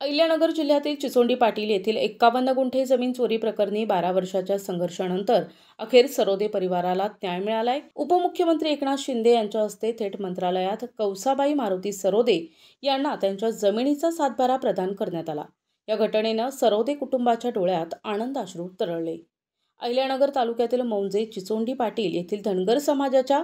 अहिल्यानगर जिल्ह्यातील चिचोंडी पाटील येथील 51 गुंठे जमीन चोरी प्रकरणी 12 वर्षाच्या संघर्षानंतर अखेर सरोदे परिवाराला न्याय मिळालाय। उपमुख्यमंत्री एकनाथ शिंदे यांच्या हस्ते थेट मंत्रालयात कौसाबाई मारुती सरोदे यांना त्यांच्या जमिनीचा सातबारा प्रदान करण्यात आला। या घटनेनं सरोदे कुटुंबाच्या डोळ्यात आनंदाश्रू तरळले। अहिल्यानगर तालुक्यातील मौंजे चिचोंडी पाटील येथील धनगर समाजाच्या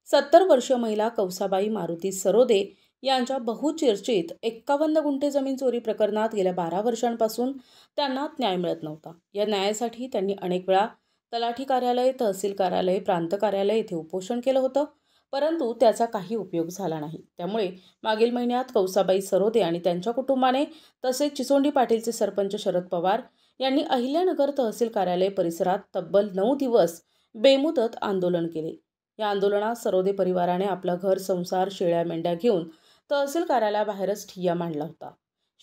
70 वर्षीय महिला कौसाबाई मारुती सरोदे यांच्या बहुचर्चित 51 गुंठे जमीन चोरी प्रकरणात गेल्या 12 वर्षांपासून त्यांना न्याय मिळत नव्हता। या न्यायासाठी त्यांनी अनेक वेळा तलाठी कार्यालय, तहसील कार्यालय, प्रांत कार्यालय येथे उपोषण केलं होतं, परंतु त्याचा काही उपयोग झाला नाही। त्यामुळे मागील महिन्यात कौसाबाई सरोदे आणि त्यांच्या कुटुंबाने तसेच चिचोंडी पाटीलचे सरपंच शरद पवार यांनी अहिल्यानगर तहसील कार्यालय परिसरात तब्बल 9 दिवस बेमुदत आंदोलन केले। या आंदोलनात सरोदे परिवाराने आपला घर संसार, शेळ्या मेंढ्या घेऊन तहसील कार्यालयाबाहेरच ठिय्या मांडला होता।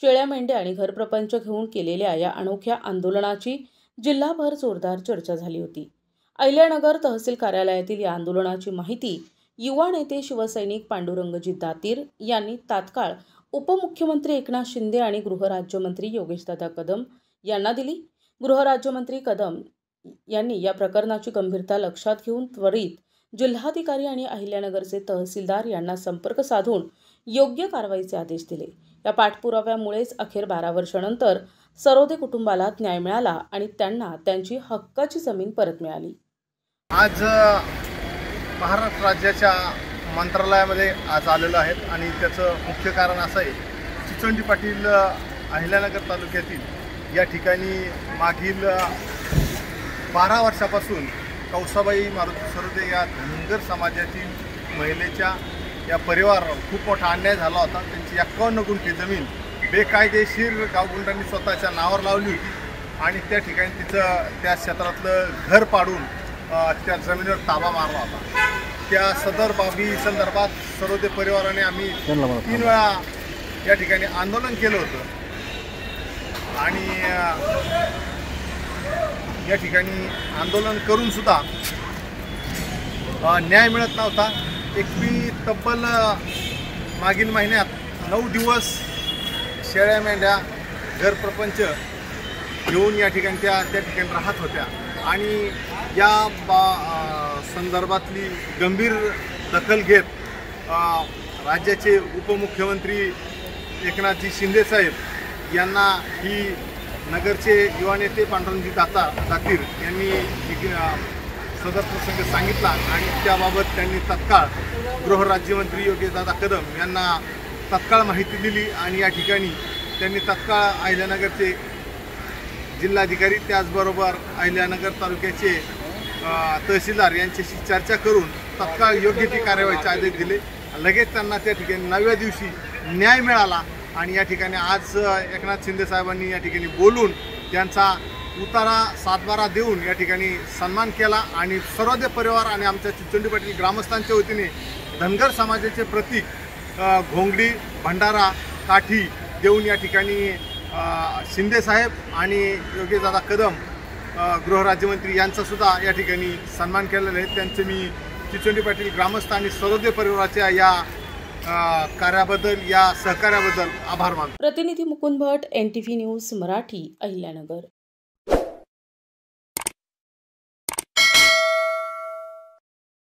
शेळ्या मेंढ्या आणि घरप्रपंच घेऊन केलेल्या या अनोख्या आंदोलनाची जिल्हाभर जोरदार चर्चा झाली होती। अहिल्यानगर तहसील कार्यालयातील या आंदोलनाची माहिती युवा नेते शिवसैनिक पांडुरंगजी दातीर यांनी तात्काळ उपमुख्यमंत्री एकनाथ शिंदे आणि गृहराज्यमंत्री योगेशदादा कदम यांना दिली। गृहराज्यमंत्री कदम यांनी या प्रकरणाची गंभीरता लक्षात घेऊन त्वरित जिल्हाधिकारी आणि अहिल्यानगरचे तहसीलदार यांना संपर्क साधून योग्य कारवाईचे आदेश दिले। या पाठपुराव्यामुळेच अखेर 12 वर्षांनंतर सरोदे कुटुंबाला न्याय मिळाला आणि त्यांना त्यांची हक्काची जमीन परत मिळाली। आज महाराष्ट्र राज्याच्या मंत्रालयामध्ये आज आलेलो आहे आणि त्याचं मुख्य कारण असं आहे, चिचोंडी पाटील अहिल्यानगर तालुक्यातील या ठिकाणी मागील 12 वर्षापासून कौसाबाई मारुती सरोदे या धनगर समाजातील महिलेच्या या परिवारावर खूप मोठा अन्याय झाला होता। त्यांची 51 गुंठे जमीन बेकायदेशीर गावगुंडांनी स्वतःच्या नावावर लावली होती आणि त्या ठिकाणी तिचं त्या क्षेत्रातलं घर पाडून त्या जमिनीवर ताबा मारला होता। त्या सदर बाबी संदर्भात सरोदे परिवाराने आम्ही 3 वेळा या ठिकाणी आंदोलन केलं होतं आणि या ठिकाणी आंदोलन करून सुद्धा न्याय मिळत नव्हता। तब्बल मागील महिन्यात 9 दिवस शेळ्या मेंढ्या घरप्रपंच घेऊन या ठिकाणी त्या ठिकाणी राहत होत्या आणि या संदर्भातली गंभीर दखल घेत राज्याचे उपमुख्यमंत्री एकनाथजी शिंदे साहेब यांना ही नगरचे युवा नेते पांडुरंगजी दातीर यांनी सदर प्रसंग सांगितला आणि त्याबाबत त्यांनी तत्काळ गृहराज्यमंत्री योगेशदादा कदम यांना तत्काळ माहिती दिली आणि या ठिकाणी त्यांनी तत्काळ अहिल्यानगरचे जिल्हाधिकारी त्याचबरोबर अहिल्यानगर तालुक्याचे तहसीलदार यांच्याशी चर्चा करून तत्काळ योग्य ती कार्यवाहीचे आदेश दिले। लगेच त्यांना त्या ठिकाणी 9व्या दिवशी न्याय मिळाला आणि या ठिकाणी आज एकनाथ शिंदे साहेबांनी या ठिकाणी बोलून त्यांचा उतारा सातबारा देऊन या ठिकाणी सन्मान केला आणि सरोदे परिवार आणि आमच्या चिचोंडी पाटील ग्रामस्थांच्या वतीने धनगर समाजाचे प्रतीक घोंगडी, भंडारा, काठी देऊन या ठिकाणी शिंदे साहेब आणि योगेशदादा कदम गृहराज्यमंत्री यांचा सुद्धा या ठिकाणी सन्मान केलेला आहे। त्यांचे मी चिचोंडी पाटील ग्रामस्थ आणि सरोदे परिवाराच्या या कार्याबद्दल, या सहकार्याबद्दल आभार मानतो। प्रतिनिधी मुकुंद भट, NTV न्यूज मराठी, अहिल्यानगर।